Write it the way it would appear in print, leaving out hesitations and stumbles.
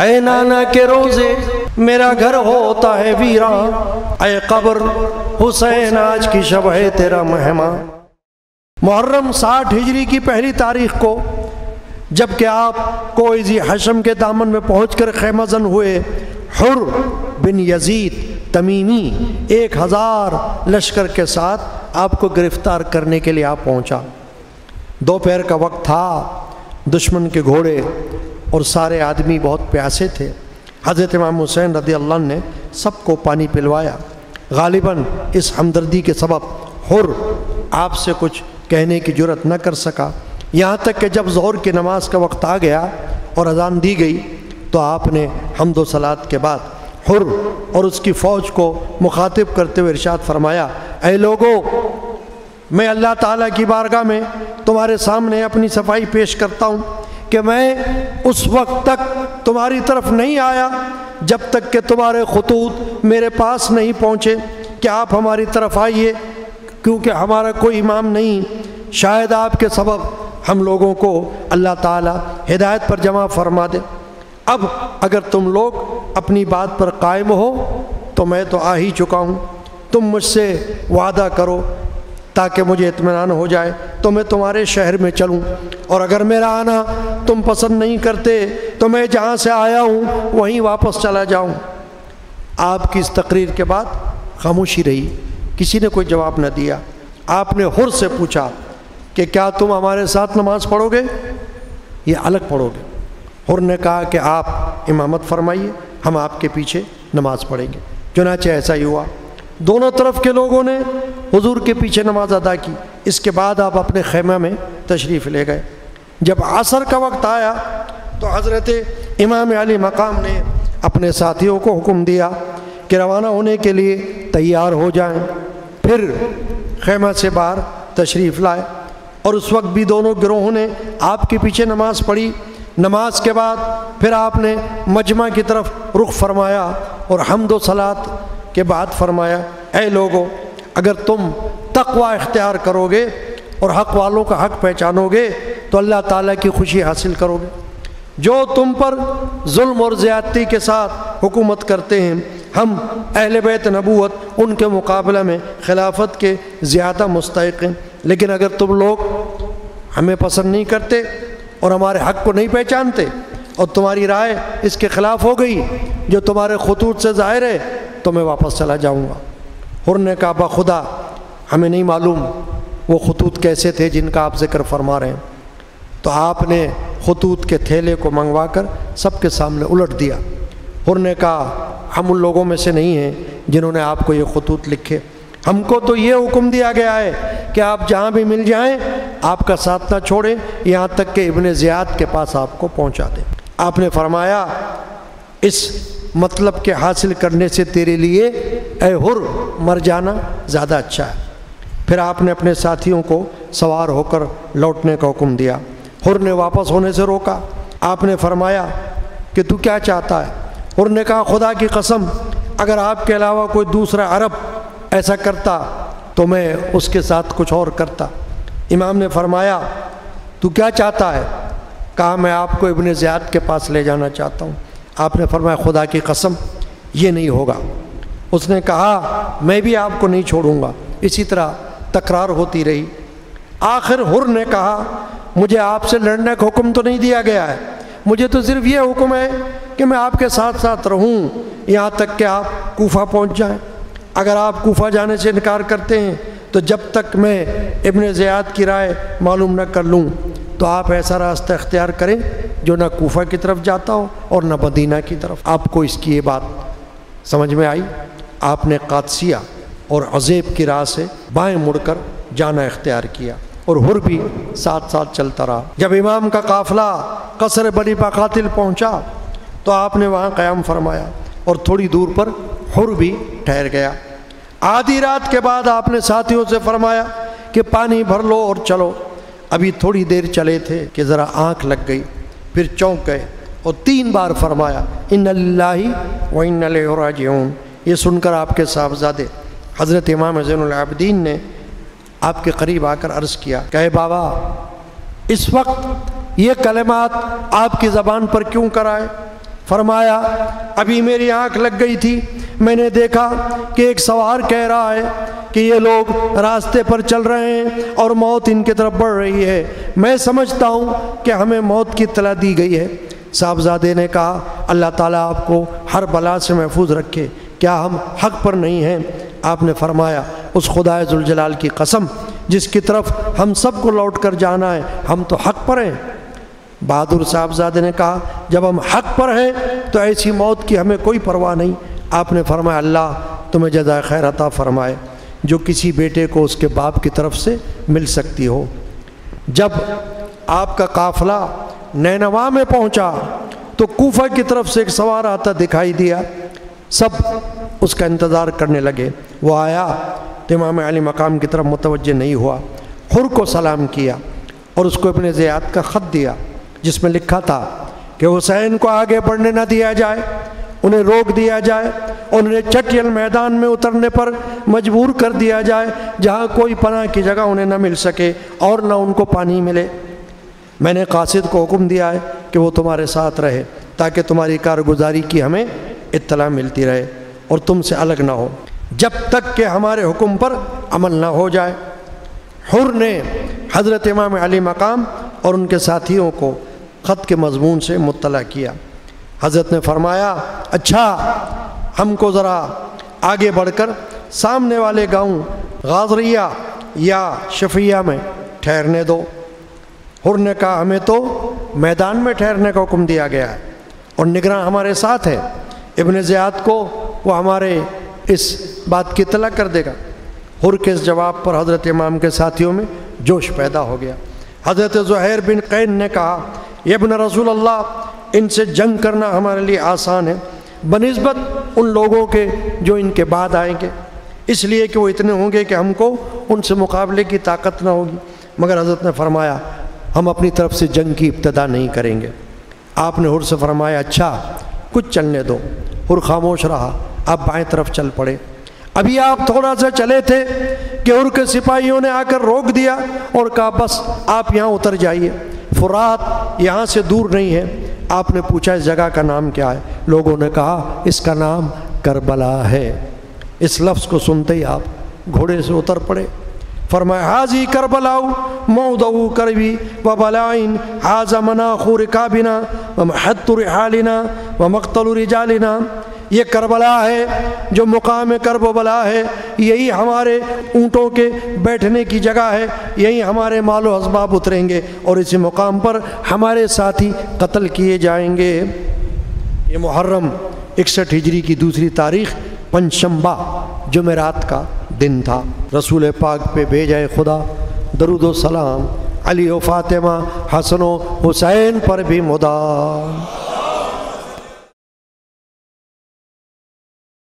اے نانا کے روزے میرا گھر ہوتا ہے ویران، اے قبر حسین آج کی شب ہے تیرا مہمان۔ محرم 60 ہجری کی پہلی تاریخ کو جبکہ آپ کوئی ذی حشم کے دامن میں پہنچ کر خیمہ زن ہوئے، حر بن یزید تمیمی 1000 لشکر کے ساتھ آپ کو گرفتار کرنے کے لیے آپ پہنچا۔ دوپہر کا وقت تھا، دشمن کے گھوڑے اور سارے آدمی بہت پیاسے تھے۔ حضرت امام حسین رضی اللہ عنہ نے سب کو پانی پلوایا۔ غالباً اس ہمدردی کے سبب حر آپ سے کچھ کہنے کی جرأت نہ کر سکا، یہاں تک کہ جب ظہر کی نماز کا وقت آ گیا اور اذان دی گئی تو آپ نے حمد و صلات کے بعد حر اور اس کی فوج کو مخاطب کرتے ہوئے ارشاد فرمایا، اے لوگو، میں اللہ تعالیٰ کی بارگاہ میں تمہارے سامنے اپنی صفائی پیش کرتا ہوں کہ میں اس وقت تک تمہاری طرف نہیں آیا جب تک کہ تمہارے خطوط میرے پاس نہیں پہنچے کہ آپ ہماری طرف آئیے، کیونکہ ہمارا کوئی امام نہیں، شاید آپ کے سبب ہم لوگوں کو اللہ تعالیٰ ہدایت پر جمع فرما دے۔ اب اگر تم لوگ اپنی بات پر قائم ہو تو میں تو آ ہی چکا ہوں، تم مجھ سے وعدہ کرو تاکہ مجھے اطمینان ہو جائے تو میں تمہارے شہر میں چلوں، اور اگر میرا آنا تم پسند نہیں کرتے تو میں جہاں سے آیا ہوں وہیں واپس چلا جاؤں۔ آپ کی اس تقریر کے بعد خاموشی رہی، کسی نے کوئی جواب نہ دیا۔ آپ نے حر سے پوچھا کہ کیا تم ہمارے ساتھ نماز پڑھو گے یا الگ پڑھو گے؟ حر نے کہا کہ آپ امامت فرمائیے، ہم آپ کے پیچھے نماز پڑھیں گے۔ چنانچہ ایسا ہی ہوا، دونوں طرف کے لوگوں نے حضور کے پیچھے نماز ادا کی۔ اس کے بعد آپ اپنے خیمہ میں تشریف لے گئے۔ جب عصر کا وقت آیا تو حضرت امام علی مقام نے اپنے ساتھیوں کو حکم دیا کہ روانہ ہونے کے لیے تیار ہو جائیں۔ پھر خیمہ سے باہر تشریف لائے اور اس وقت بھی دونوں گروہوں نے آپ کے پیچھے نماز پڑھی۔ نماز کے بعد پھر آپ نے مجمع کی طرف رخ فرمایا اور حمد و صلات کے بعد فرمایا، اے لوگو، اگر تم تقوی اختیار کرو گے اور حق والوں کا حق پہچانو گے تو اللہ تعالیٰ کی خوشی حاصل کرو گے۔ جو تم پر ظلم اور زیادتی کے ساتھ حکومت کرتے ہیں، ہم اہل بیت نبوت ان کے مقابلہ میں خلافت کے زیادہ مستحق ہیں، لیکن اگر تم لوگ ہمیں پسند نہیں کرتے اور ہمارے حق کو نہیں پہچانتے اور تمہاری رائے اس کے خلاف ہو گئی جو تمہارے خطوط سے ظاہر ہے تو میں واپس چلا جاؤں گا۔ حر نے کہا، بخدا ہمیں نہیں معلوم وہ خطوط کیسے تھے جن کا آپ ذکر فرما رہے ہیں۔ تو آپ نے خطوط کے تھیلے کو منگوا کر سب کے سامنے الٹ دیا۔ حر نے کہا، ہم ان لوگوں میں سے نہیں ہیں جنہوں نے آپ کو یہ خطوط لکھے، ہم کو تو یہ حکم دیا گیا ہے کہ آپ جہاں بھی مل جائیں آپ کا ساتھ نہ چھوڑیں یہاں تک کہ ابن زیاد کے پاس آپ کو پہنچا دیں۔ آپ نے فرمایا، اس مطلب کے حاصل کرنے سے تیرے لیے اے حر مر جانا زیادہ اچھا ہے۔ پھر آپ نے اپنے ساتھیوں کو سوار ہو کر لوٹنے کا حکم دیا۔ حر نے واپس ہونے سے روکا۔ آپ نے فرمایا کہ تو کیا چاہتا ہے؟ حر نے کہا، خدا کی قسم اگر آپ کے علاوہ کوئی دوسرا عرب ایسا کرتا تو میں اس کے ساتھ کچھ اور کرتا۔ امام نے فرمایا، تو کیا چاہتا ہے؟ کہا، میں آپ کو ابن زیاد کے پاس لے جانا چاہتا ہوں۔ آپ نے فرمایا، خدا کی قسم یہ نہیں ہوگا۔ اس نے کہا، میں بھی آپ کو نہیں چھوڑوں گا۔ اسی طرح تکرار ہوتی رہی۔ آخر حر نے کہا، مجھے آپ سے لڑنے کا حکم تو نہیں دیا گیا ہے، مجھے تو صرف یہ حکم ہے کہ میں آپ کے ساتھ ساتھ رہوں یہاں تک کہ آپ کوفہ پہنچ جائیں۔ اگر آپ کوفہ جانے سے انکار کرتے ہیں تو جب تک میں ابن زیاد کی رائے معلوم نہ کر لوں تو آپ ایسا راستہ اختیار کریں جو نہ کوفہ کی طرف جاتا ہو اور نہ مدینہ کی طرف۔ آپ کو اس کی یہ بات سمجھ میں آئی؟ آپ نے قادسیہ اور عزیب کی راہ سے بائیں مڑ کر جانا اختیار کیا اور حر بھی ساتھ ساتھ چلتا رہا۔ جب امام کا قافلہ قصر بنی قاتل پہنچا تو آپ نے وہاں قیام فرمایا اور تھوڑی دور پر حر بھی ٹھہر گیا۔ آدھی رات کے بعد آپ نے ساتھیوں سے فرمایا کہ پانی بھر لو اور چلو۔ ابھی تھوڑی دیر چلے تھے کہ ذرا آنکھ لگ گئی، پھر چونک گئے اور 3 بار فرمایا، ان للہ و انا الیہ راجعون۔ یہ سن کر آپ کے صاحبزادے حضرت امام زین العابدین نے آپ کے قریب آ کر عرض کیا کہ اے بابا، اس وقت یہ کلمات آپ کی زبان پر کیوں کرائے؟ فرمایا ابھی میری آنکھ لگ گئی تھی، میں نے دیکھا کہ ایک سوار کہہ رہا ہے کہ یہ لوگ راستے پر چل رہے ہیں اور موت ان کی طرف بڑھ رہی ہے، میں سمجھتا ہوں کہ ہمیں موت کی اطلاع دی گئی ہے۔ صاحبزادے نے کہا اللہ تعالیٰ آپ کو ہر بلا سے محفوظ رکھے، کیا ہم حق پر نہیں ہیں؟ آپ نے فرمایا اس خدائے ذوالجلال کی قسم جس کی طرف ہم سب کو لوٹ کر جانا ہے، ہم تو حق پر ہیں۔ بہادر صاحبزادے نے کہا جب ہم حق پر ہیں تو ایسی موت کی ہمیں کوئی پرواہ نہیں۔ آپ نے فرمایا اللہ تمہیں جزائے خیر عطا فرمائے جو کسی بیٹے کو اس کے باپ کی طرف سے مل سکتی ہو۔ جب آپ کا قافلہ نینوا میں پہنچا تو کوفہ کی طرف سے ایک سوار آتا دکھائی دیا، سب اس کا انتظار کرنے لگے۔ وہ آیا تو امام علی مقام کی طرف متوجہ نہیں ہوا، حر کو سلام کیا اور اس کو ابن زیاد کا خط دیا جس میں لکھا تھا کہ حسین کو آگے بڑھنے نہ دیا جائے، انہیں روک دیا جائے اور انہیں چٹیل میدان میں اترنے پر مجبور کر دیا جائے جہاں کوئی پناہ کی جگہ انہیں نہ مل سکے اور نہ ان کو پانی ملے۔ میں نے قاصد کو حکم دیا ہے کہ وہ تمہارے ساتھ رہے تاکہ تمہاری کارگزاری کی ہمیں اطلاع ملتی رہے اور تم سے الگ نہ ہو جب تک کہ ہمارے حکم پر عمل نہ ہو جائے۔ حر نے حضرت امام علی مقام اور ان کے ساتھیوں کو خط کے مضمون سے مطلع کیا۔ حضرت نے فرمایا اچھا ہم کو ذرا آگے بڑھ کر سامنے والے گاؤں غازریہ یا شفیہ میں ٹھہرنے دو۔ حر نے کہا ہمیں تو میدان میں ٹھہرنے کا حکم دیا گیا ہے اور نگراں ہمارے ساتھ ہے، ابن زیاد کو وہ ہمارے اس بات کی اطلاع کر دے گا۔ حر کے اس جواب پر حضرت امام کے ساتھیوں میں جوش پیدا ہو گیا۔ حضرت زہیر بن قین نے کہا یہ ابن رسول اللہ ان سے جنگ کرنا ہمارے لیے آسان ہے بنسبت ان لوگوں کے جو ان کے بعد آئیں گے، اس لیے کہ وہ اتنے ہوں گے کہ ہم کو ان سے مقابلے کی طاقت نہ ہوگی۔ مگر حضرت نے فرمایا ہم اپنی طرف سے جنگ کی ابتدا نہیں کریں گے۔ آپ نے حر سے فرمایا اچھا کچھ چلنے دو۔ حر خاموش رہا، آپ بائیں طرف چل پڑے۔ ابھی آپ تھوڑا سا چلے تھے کہ حر کے سپاہیوں نے آ کر روک دیا اور کہا بس آپ یہاں اتر جائیے، فرات یہاں سے دور نہیں ہے۔ آپ نے پوچھا اس جگہ کا نام کیا ہے؟ لوگوں نے کہا اس کا نام کربلا ہے۔ اس لفظ کو سنتے ہی آپ گھوڑے سے اتر پڑے۔ فرمایا حاضی کربلاؤ موضع کربی و بلائن حاض مناخ رکابنا و محط رحالنا و مقتل رجالنا، یہ کربلا ہے جو مقام کرب و بلا ہے، یہی ہمارے اونٹوں کے بیٹھنے کی جگہ ہے، یہی ہمارے مال و اسباب اتریں گے اور اسی مقام پر ہمارے ساتھی قتل کیے جائیں گے۔ یہ محرم 61 ہجری کی دوسری تاریخ پنجشنبہ جمعرات کا دن تھا۔ رسول پاک پہ بھیجائے خدا درود و سلام، علی و فاطمہ حسن و حسین پر بھی مدام۔